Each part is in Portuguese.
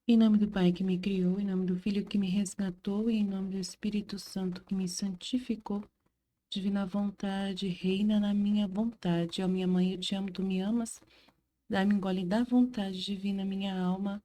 Em nome do Pai que me criou, em nome do Filho que me resgatou e em nome do Espírito Santo que me santificou, divina vontade, reina na minha vontade. Ó minha mãe, eu te amo, tu me amas. Dá-me um gole da vontade divina, minha alma.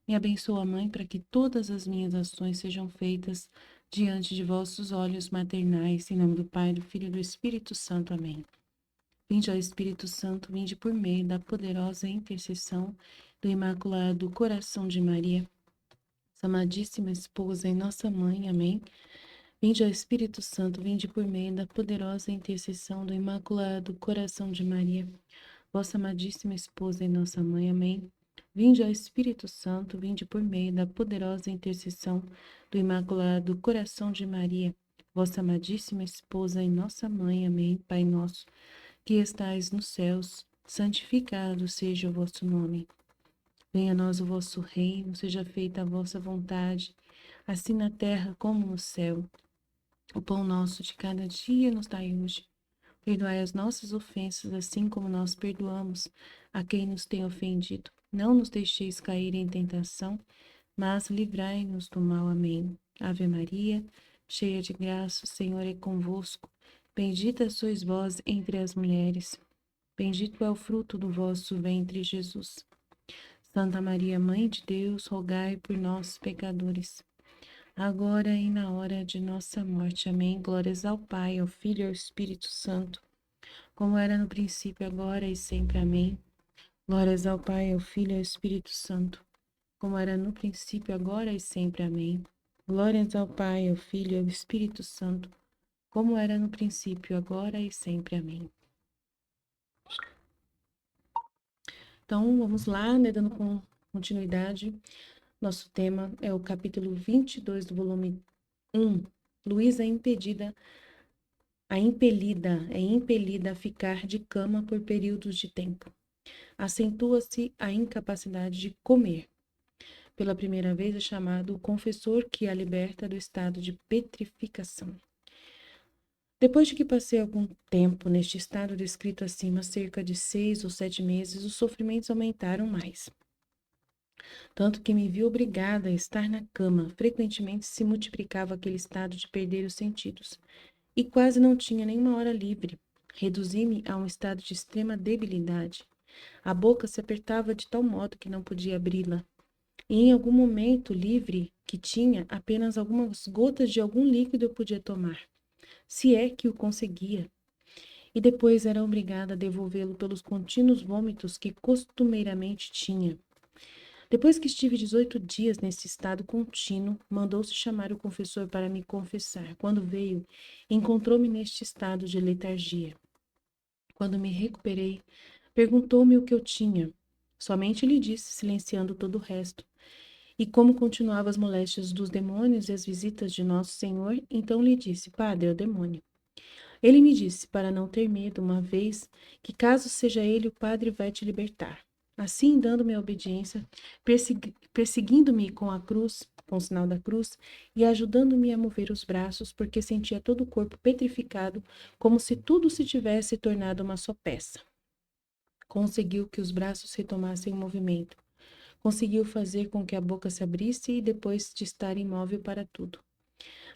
Me abençoa, Mãe, para que todas as minhas ações sejam feitas diante de vossos olhos maternais. Em nome do Pai, do Filho e do Espírito Santo. Amém. Vinde, ó Espírito Santo, vinde por meio da poderosa intercessão do Imaculado Coração de Maria, amadíssima esposa e nossa mãe. Amém. Vinde, ó Espírito Santo, vinde por meio da poderosa intercessão do Imaculado Coração de Maria, vossa amadíssima esposa e nossa mãe. Amém. Vinde, ó Espírito Santo, vinde por meio da poderosa intercessão do Imaculado Coração de Maria, vossa amadíssima esposa e nossa mãe. Amém. Pai nosso, que estais nos céus, santificado seja o vosso nome. Venha a nós o vosso reino, seja feita a vossa vontade, assim na terra como no céu. O pão nosso de cada dia nos dai hoje. Perdoai as nossas ofensas, assim como nós perdoamos a quem nos tem ofendido. Não nos deixeis cair em tentação, mas livrai-nos do mal. Amém. Ave Maria, cheia de graça, o Senhor é convosco. Bendita sois vós entre as mulheres. Bendito é o fruto do vosso ventre, Jesus. Santa Maria, Mãe de Deus, rogai por nós, pecadores, agora e na hora de nossa morte. Amém. Glórias ao Pai, ao Filho e ao Espírito Santo, como era no princípio, agora e sempre. Amém. Glórias ao Pai, ao Filho e ao Espírito Santo, como era no princípio, agora e sempre. Amém. Glórias ao Pai, ao Filho e ao Espírito Santo, como era no princípio, agora e sempre. Amém. Então, vamos lá, né, dando continuidade. Nosso tema é o capítulo 22 do volume 1. Luísa é impelida a ficar de cama por períodos de tempo. Acentua-se a incapacidade de comer. Pela primeira vez é chamado o confessor que a liberta do estado de petrificação. Depois de que passei algum tempo neste estado descrito acima, cerca de 6 ou 7 meses, os sofrimentos aumentaram mais. Tanto que me vi obrigada a estar na cama. Frequentemente se multiplicava aquele estado de perder os sentidos. E quase não tinha nenhuma hora livre. Reduzi-me a um estado de extrema debilidade. A boca se apertava de tal modo que não podia abri-la. E em algum momento livre que tinha, apenas algumas gotas de algum líquido eu podia tomar, se é que o conseguia. E depois era obrigada a devolvê-lo pelos contínuos vômitos que costumeiramente tinha. Depois que estive 18 dias nesse estado contínuo, mandou-se chamar o confessor para me confessar. Quando veio, encontrou-me neste estado de letargia. Quando me recuperei, perguntou-me o que eu tinha. Somente lhe disse, silenciando todo o resto. E como continuavam as moléstias dos demônios e as visitas de Nosso Senhor, então lhe disse, Padre, é o demônio. Ele me disse, para não ter medo, uma vez, que caso seja ele, o Padre vai te libertar. Assim, dando-me a obediência, perseguindo-me com a cruz, com o sinal da cruz, e ajudando-me a mover os braços, porque sentia todo o corpo petrificado, como se tudo se tivesse tornado uma só peça. Conseguiu que os braços retomassem o movimento. Conseguiu fazer com que a boca se abrisse e depois de estar imóvel para tudo.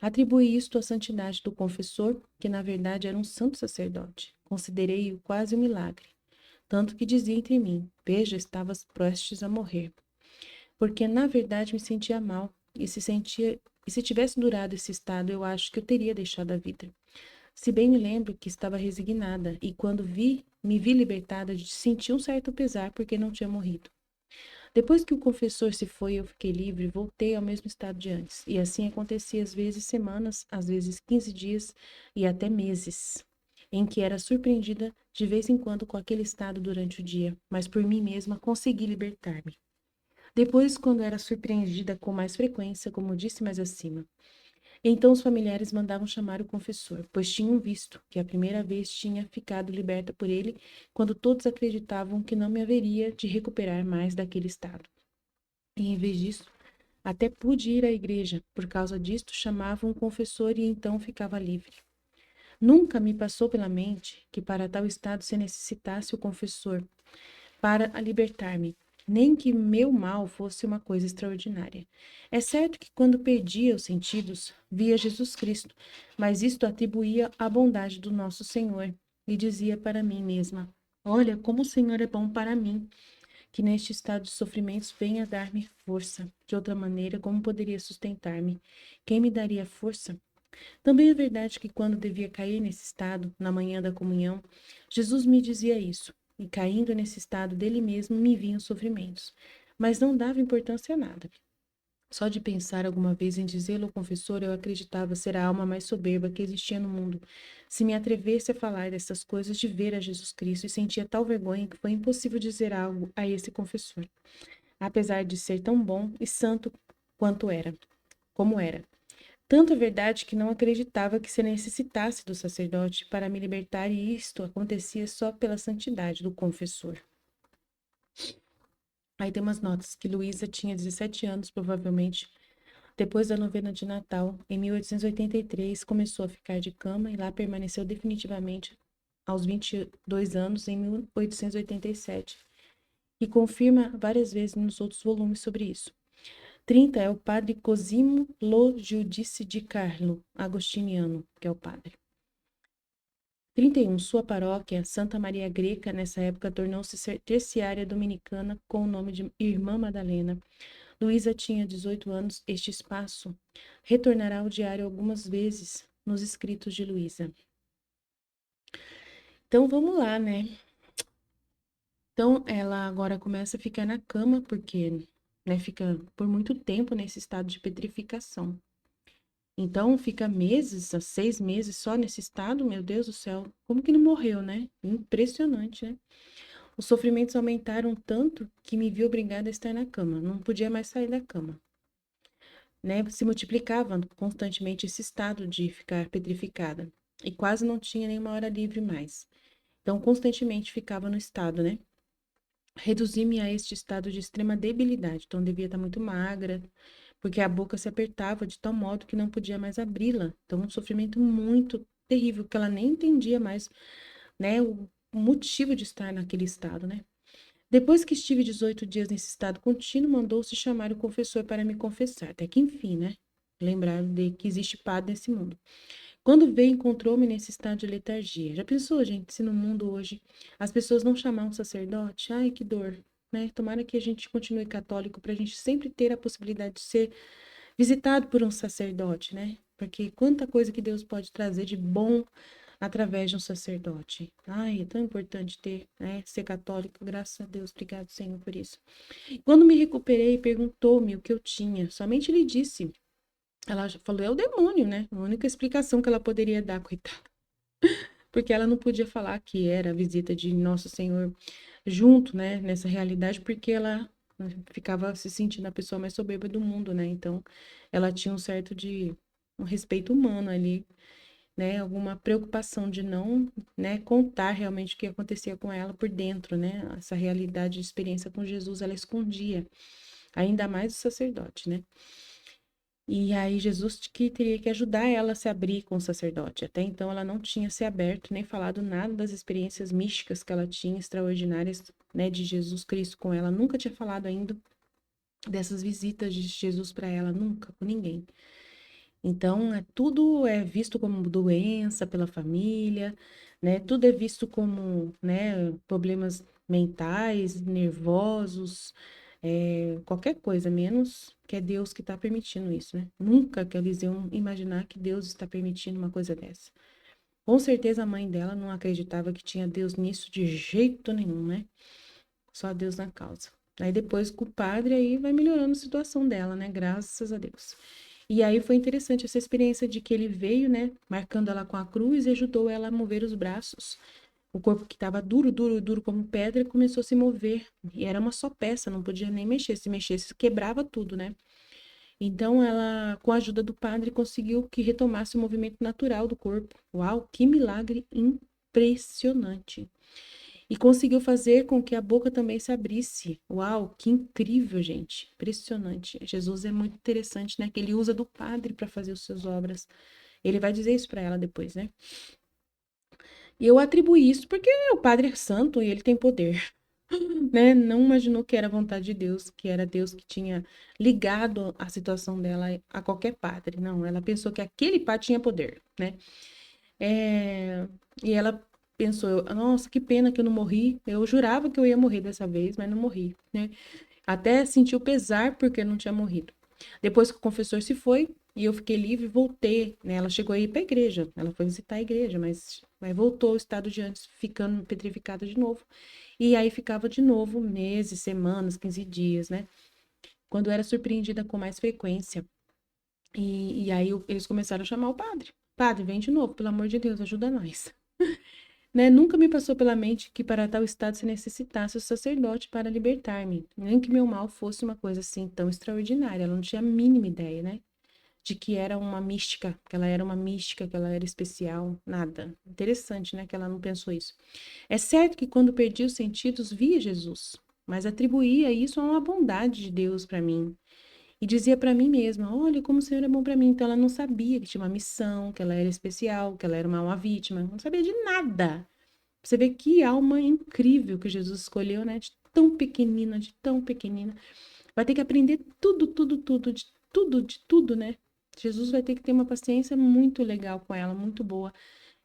Atribuí isto à santidade do confessor, que na verdade era um santo sacerdote. Considerei-o quase um milagre. Tanto que dizia entre mim, veja, estavas prestes a morrer. Porque na verdade me sentia mal, e se tivesse durado esse estado, eu acho que eu teria deixado a vida. Se bem me lembro que estava resignada, e quando me vi libertada, senti um certo pesar porque não tinha morrido. Depois que o confessor se foi e eu fiquei livre, voltei ao mesmo estado de antes. E assim acontecia às vezes semanas, às vezes 15 dias e até meses, em que era surpreendida de vez em quando com aquele estado durante o dia, mas por mim mesma consegui libertar-me. Depois, quando era surpreendida com mais frequência, como disse mais acima, então os familiares mandavam chamar o confessor, pois tinham visto que a primeira vez tinha ficado liberta por ele, quando todos acreditavam que não me haveria de recuperar mais daquele estado. E em vez disso, até pude ir à igreja. Por causa disto, chamavam um confessor e então ficava livre. Nunca me passou pela mente que para tal estado se necessitasse o confessor para libertar-me. nem que meu mal fosse uma coisa extraordinária. É certo que quando perdia os sentidos, via Jesus Cristo, mas isto atribuía à bondade do nosso Senhor e dizia para mim mesma: Olha como o Senhor é bom para mim, que neste estado de sofrimentos venha dar-me força. De outra maneira, como poderia sustentar-me? Quem me daria força? Também é verdade que quando devia cair nesse estado, na manhã da comunhão, Jesus me dizia isso, e caindo nesse estado dele mesmo me vinham sofrimentos. Mas não dava importância a nada. Só de pensar alguma vez em dizê-lo ao confessor, eu acreditava ser a alma mais soberba que existia no mundo. Se me atrevesse a falar dessas coisas, de ver a Jesus Cristo, e sentia tal vergonha que foi impossível dizer algo a esse confessor, apesar de ser tão bom e santo quanto era, como era. Tanto é verdade que não acreditava que se necessitasse do sacerdote para me libertar, e isto acontecia só pela santidade do confessor. Aí tem umas notas que Luísa tinha 17 anos, provavelmente. Depois da novena de Natal, em 1883, começou a ficar de cama e lá permaneceu definitivamente aos 22 anos, em 1887, e confirma várias vezes nos outros volumes sobre isso. 30 é o padre Cosimo Lo Giudice di Carlo, agostiniano, que é o padre. 31. Sua paróquia, Santa Maria Greca, nessa época tornou-se terciária dominicana com o nome de Irmã Madalena. Luísa tinha 18 anos. Este espaço retornará ao diário algumas vezes nos escritos de Luísa. Então vamos lá, né? Então ela agora começa a ficar na cama porque, né, fica por muito tempo nesse estado de petrificação. Então fica meses, 6 meses só nesse estado, meu Deus do céu, como que não morreu, né? Impressionante, né? Os sofrimentos aumentaram tanto que me vi obrigada a estar na cama, não podia mais sair da cama, né? Se multiplicava constantemente esse estado de ficar petrificada e quase não tinha nenhuma hora livre mais. Então constantemente ficava no estado, né? Reduzir-me a este estado de extrema debilidade, então devia estar muito magra, porque a boca se apertava de tal modo que não podia mais abri-la. Então, um sofrimento muito terrível, que ela nem entendia mais, né, o motivo de estar naquele estado, né? Depois que estive 18 dias nesse estado contínuo, mandou-se chamar o confessor para me confessar, até que enfim, né? Lembrar de que existe padre nesse mundo. Quando veio, encontrou-me nesse estado de letargia. Já pensou, gente, se no mundo hoje as pessoas não chamar um sacerdote? Ai, que dor, né? Tomara que a gente continue católico para a gente sempre ter a possibilidade de ser visitado por um sacerdote, né? Porque quanta coisa que Deus pode trazer de bom através de um sacerdote. Ai, é tão importante ter, né? Ser católico, graças a Deus. Obrigado, Senhor, por isso. Quando me recuperei, perguntou-me o que eu tinha. Somente lhe disse. Ela falou, é o demônio, né? A única explicação que ela poderia dar, coitada. Porque ela não podia falar que era a visita de Nosso Senhor junto, né? Nessa realidade, porque ela ficava se sentindo a pessoa mais soberba do mundo, né? Então, ela tinha um certo de um respeito humano ali, né? Alguma preocupação de não, né, contar realmente o que acontecia com ela por dentro, né? Essa realidade de experiência com Jesus, ela escondia, ainda mais o sacerdote, né? E aí Jesus que teria que ajudar ela a se abrir com o sacerdote. Até então ela não tinha se aberto nem falado nada das experiências místicas que ela tinha, extraordinárias, né, de Jesus Cristo com ela. Nunca tinha falado ainda dessas visitas de Jesus para ela, nunca, com ninguém. Então, tudo é visto como doença pela família, né? Tudo é visto como, né, problemas mentais, nervosos, qualquer coisa, menos que é Deus que está permitindo isso, né? Nunca que eles iam imaginar que Deus está permitindo uma coisa dessa. Com certeza a mãe dela não acreditava que tinha Deus nisso de jeito nenhum, né? Só Deus na causa. Aí depois com o padre aí vai melhorando a situação dela, né? Graças a Deus. E aí foi interessante essa experiência de que ele veio, né, marcando ela com a cruz e ajudou ela a mover os braços. O corpo que estava duro, duro, duro como pedra começou a se mover. E era uma só peça, não podia nem mexer. Se mexesse, quebrava tudo, né? Então ela, com a ajuda do padre, conseguiu que retomasse o movimento natural do corpo. Uau, que milagre impressionante! E conseguiu fazer com que a boca também se abrisse. Uau, que incrível, gente. Impressionante. Jesus é muito interessante, né? Que ele usa do padre para fazer as suas obras. Ele vai dizer isso para ela depois, né? E eu atribuí isso porque o padre é santo e ele tem poder. né? Não imaginou que era a vontade de Deus, que era Deus que tinha ligado a situação dela a qualquer padre. Não, ela pensou que aquele padre tinha poder, né? É, e ela pensou, nossa, que pena que eu não morri. Eu jurava que eu ia morrer dessa vez, mas não morri, né? Até sentiu pesar porque eu não tinha morrido. Depois que o confessor se foi e eu fiquei livre, voltei, né? Ela chegou a ir para a igreja, ela foi visitar a igreja, mas voltou ao estado de antes, ficando petrificada de novo. E aí ficava de novo meses, semanas, 15 dias, né? Quando era surpreendida com mais frequência. E aí eles começaram a chamar o padre. Padre, vem de novo, pelo amor de Deus, ajuda nós. Né? Nunca me passou pela mente que para tal estado se necessitasse o sacerdote para libertar-me, nem que meu mal fosse uma coisa assim tão extraordinária. Ela não tinha a mínima ideia, né? De que era uma mística, que ela era uma mística, que ela era especial, nada. Interessante, né? Que ela não pensou isso. É certo que quando perdi os sentidos, via Jesus, mas atribuía isso a uma bondade de Deus para mim. E dizia para mim mesma: olha como o Senhor é bom para mim. Então ela não sabia que tinha uma missão, que ela era especial, que ela era uma vítima, não sabia de nada. Você vê que alma incrível que Jesus escolheu, né? De tão pequenina. Vai ter que aprender tudo, de tudo, né? Jesus vai ter que ter uma paciência muito legal com ela, muito boa.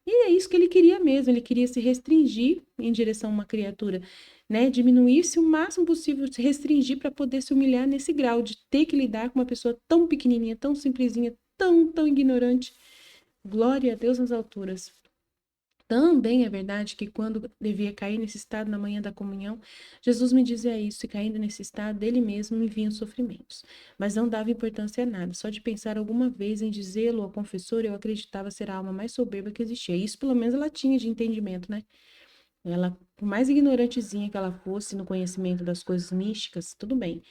E é isso que ele queria mesmo, ele queria se restringir em direção a uma criatura, né? Diminuir-se o máximo possível, se restringir para poder se humilhar nesse grau de ter que lidar com uma pessoa tão pequenininha, tão simplesinha, tão ignorante. Glória a Deus nas alturas. Também é verdade que quando devia cair nesse estado na manhã da comunhão, Jesus me dizia isso, e caindo nesse estado, dele mesmo me vinham sofrimentos. Mas não dava importância a nada, só de pensar alguma vez em dizê-lo ao confessor, eu acreditava ser a alma mais soberba que existia. Isso pelo menos ela tinha de entendimento, né? Ela, por mais ignorantezinha que ela fosse no conhecimento das coisas místicas, tudo bem,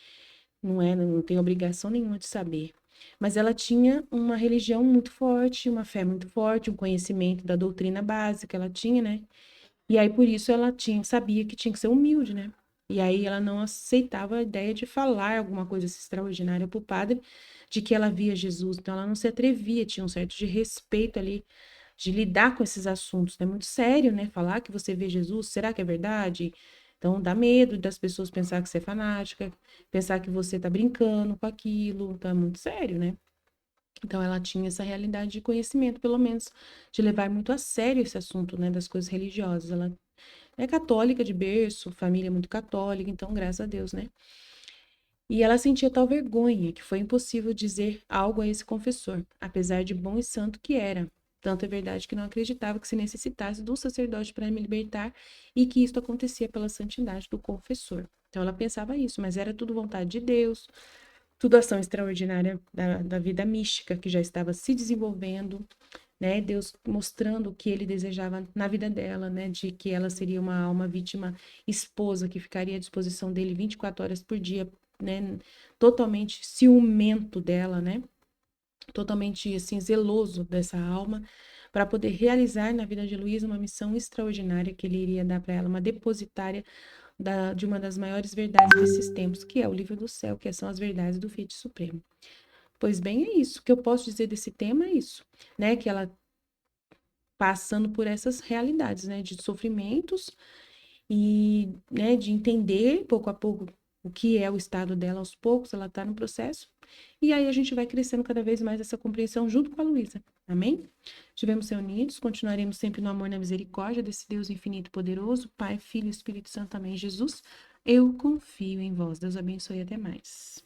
não tem obrigação nenhuma de saber. Mas ela tinha uma religião muito forte, uma fé muito forte, um conhecimento da doutrina básica, ela tinha, né? E aí por isso ela sabia que tinha que ser humilde, né? E aí ela não aceitava a ideia de falar alguma coisa extraordinária para o padre, de que ela via Jesus. Então ela não se atrevia, tinha um certo de respeito ali, de lidar com esses assuntos. É muito sério, né? Falar que você vê Jesus, será que é verdade? Então dá medo das pessoas pensar que você é fanática, pensar que você tá brincando com aquilo. Então é muito sério, né? Então ela tinha essa realidade de conhecimento, pelo menos, de levar muito a sério esse assunto, né, das coisas religiosas. Ela é católica de berço, família muito católica, então graças a Deus, né? E ela sentia tal vergonha que foi impossível dizer algo a esse confessor, apesar de bom e santo que era. Tanto é verdade que não acreditava que se necessitasse do sacerdote para me libertar e que isto acontecia pela santidade do confessor. Então ela pensava isso, mas era tudo vontade de Deus, tudo ação extraordinária da vida mística que já estava se desenvolvendo, né? Deus mostrando o que ele desejava na vida dela, né? De que ela seria uma alma vítima esposa que ficaria à disposição dele 24 horas por dia, né? Totalmente ciumento dela, né? Totalmente assim zeloso dessa alma para poder realizar na vida de Luísa uma missão extraordinária que ele iria dar para ela, uma depositária de uma das maiores verdades desses tempos, que é o livro do céu, que são as verdades do Fiat Supremo. Pois bem, é isso. O que eu posso dizer desse tema é isso, né? Que ela passando por essas realidades, né? De sofrimentos e, né, de entender pouco a pouco o que é o estado dela aos poucos, ela está no processo. E aí a gente vai crescendo cada vez mais essa compreensão junto com a Luísa. Amém? Estivemos reunidos, continuaremos sempre no amor e na misericórdia desse Deus infinito e poderoso, Pai, Filho e Espírito Santo. Amém. Jesus, eu confio em vós. Deus abençoe e até mais.